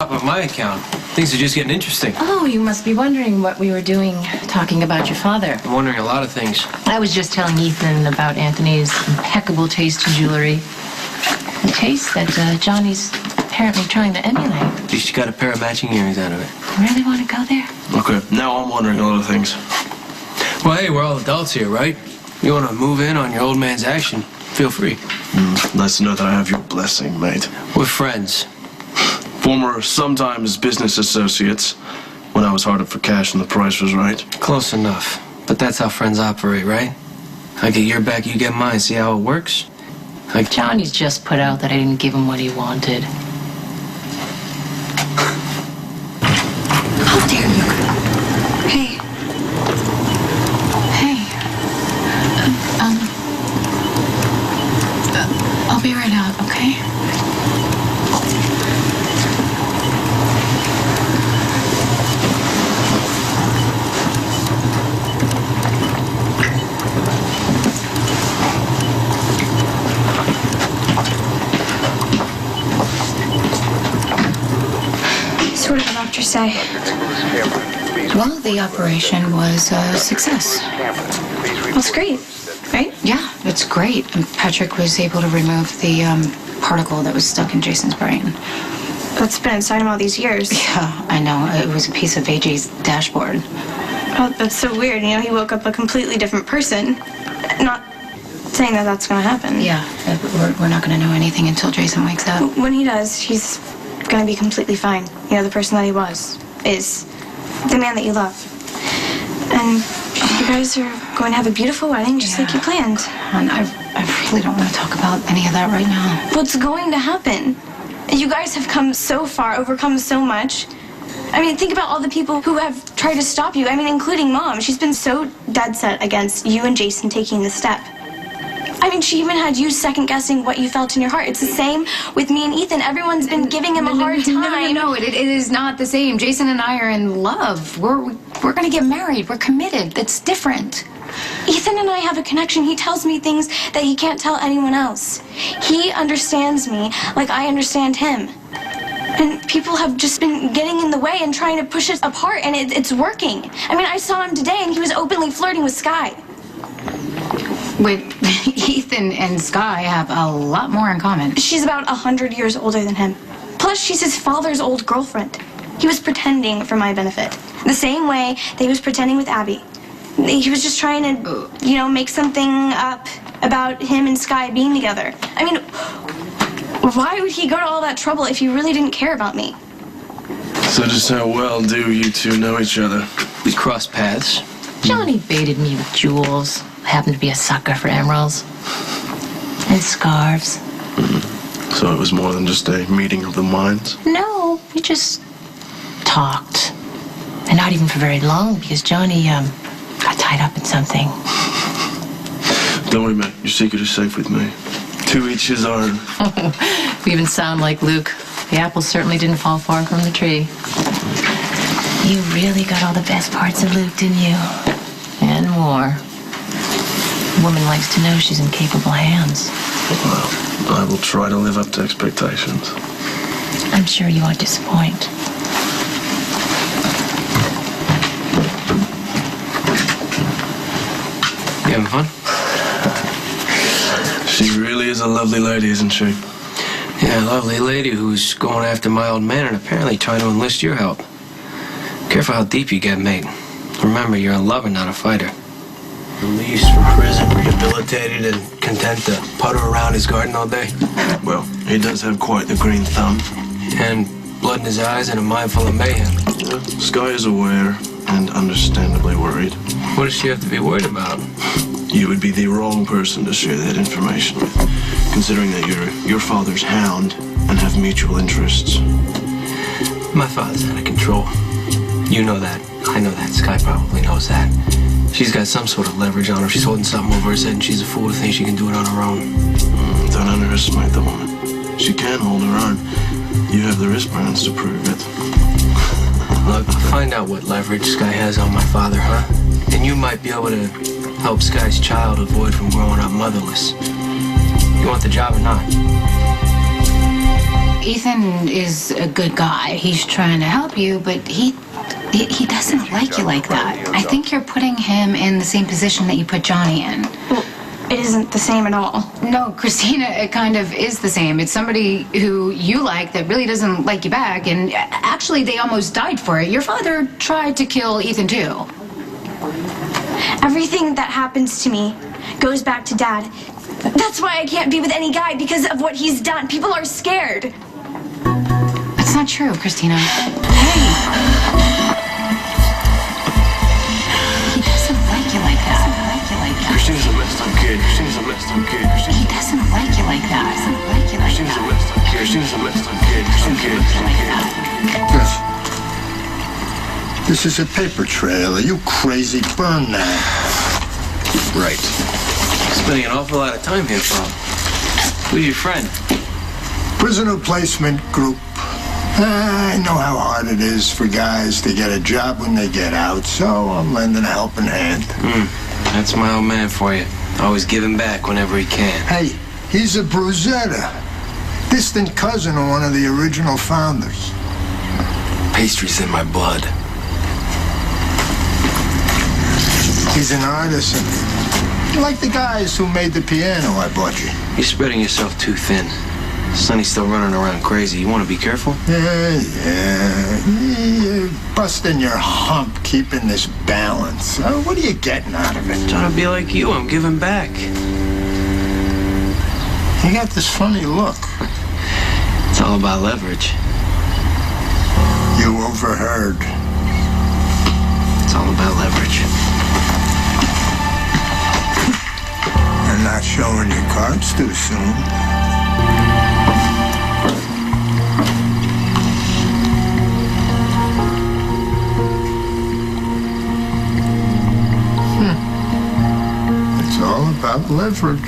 on my account. Things are just getting interesting. Oh, you must be wondering what we were doing talking about your father. I'm wondering a lot of things. I was just telling Ethan about Anthony's impeccable taste in jewelry. A taste that Johnny's apparently trying to emulate. At least you got a pair of matching earrings out of it. Really want to go there? Okay, now I'm wondering a lot of things. Well, hey, we're all adults here, right? You want to move in on your old man's action, feel free. Nice to know that I have your blessing, mate. We're friends. Former, sometimes business associates, when I was hard up for cash and the price was right. Close enough. But that's how friends operate, right? I get your back, you get mine. See how it works? Johnny's just put out that I didn't give him what he wanted. How dare you? Hey. Hey. I'll be right out, okay? So what did the doctor say? Well, the operation was a success. That's great, right? Yeah, it's great. And Patrick was able to remove the particle that was stuck in Jason's brain. That's been inside him all these years. Yeah, I know. It was a piece of AJ's dashboard. Oh, that's so weird. You know, he woke up a completely different person. Not saying that that's going to happen. Yeah, we're not going to know anything until Jason wakes up. When he does, he's going to be completely fine. You know, the person that he was is the man that you love. And you guys are going to have a beautiful wedding just like you planned. And I really don't want to talk about any of that right now. What's going to happen? You guys have come so far, overcome so much. I mean, think about all the people who have tried to stop you. I mean, including Mom. She's been so dead set against you and Jason taking the step. I mean, she even had you second-guessing what you felt in your heart. It's the same with me and Ethan. Everyone's been giving him a hard time. No, it is not the same. Jason and I are in love. We're going to get married. We're committed. That's different. Ethan and I have a connection. He tells me things that he can't tell anyone else. He understands me like I understand him. And people have just been getting in the way and trying to push us apart, and it's working. I mean, I saw him today, and he was openly flirting with Sky. With Ethan and Sky have a lot more in common. She's about 100 years older than him. Plus, she's his father's old girlfriend. He was pretending for my benefit. The same way that he was pretending with Abby. He was just trying to, you know, make something up about him and Sky being together. I mean, why would he go to all that trouble if he really didn't care about me? So just how well do you two know each other? We crossed paths. Johnny baited me with jewels. I happen to be a sucker for emeralds. And scarves. So it was more than just a meeting of the minds? No, we just talked. And not even for very long, because Johnny, got tied up in something. Don't worry, Matt. Your secret is safe with me. To each his own. We even sound like Luke. The apple certainly didn't fall far from the tree. You really got all the best parts of Luke, didn't you? And more. A woman likes to know she's in capable hands. Well, I will try to live up to expectations. I'm sure you won't disappoint. You having fun? She really is a lovely lady, isn't she? Yeah, a lovely lady who's going after my old man and apparently trying to enlist your help. Careful how deep you get, mate. Remember, you're a lover, not a fighter. Released from prison, rehabilitated, and content to putter around his garden all day. Well, he does have quite the green thumb. And blood in his eyes and a mind full of mayhem. Sky is aware and understandably worried. What does she have to be worried about? You would be the wrong person to share that information with, considering that you're your father's hound and have mutual interests. My father's out of control. You know that. I know that. Sky probably knows that. She's got some sort of leverage on her. She's holding something over her head, and she's a fool to think she can do it on her own. Don't underestimate the woman. She can hold her own. You have the wristbands to prove it. Look, find out what leverage Sky has on my father, huh? And you might be able to help Sky's child avoid from growing up motherless. You want the job or not? Ethan is a good guy. He's trying to help you, but he doesn't like you like that. I think you're putting him in the same position that you put Johnny in. Well, it isn't the same at all. No, Kristina, it kind of is the same. It's somebody who you like that really doesn't like you back, and actually they almost died for it. Your father tried to kill Ethan too. Everything that happens to me goes back to Dad. That's why I can't be with any guy, because of what he's done. People are scared. That's not true, Kristina. Hey! He doesn't like you like that. Kristina's a messed up kid. Kristina's a messed up kid. He doesn't like you like that. Kristina's a messed up kid. Kristina's a messed up kid. This is a paper trail. Are you crazy? Burn that. Right. Spending an awful lot of time here, Bob. Who's your friend? Prisoner placement group. I know how hard it is for guys to get a job when they get out, so I'm lending a helping hand. That's my old man for you. Always giving back whenever he can. Hey, he's a bruschetta. Distant cousin of one of the original founders. Pastry's in my blood. He's an artisan. Like the guys who made the piano I bought you. You're spreading yourself too thin. Sonny's still running around crazy. You want to be careful? Yeah. You're busting your hump, keeping this balance. What are you getting out of it? Trying to be like you. I'm giving back. You got this funny look. It's all about leverage. You overheard. It's all about leverage. And not showing your cards too soon. It's all about leverage.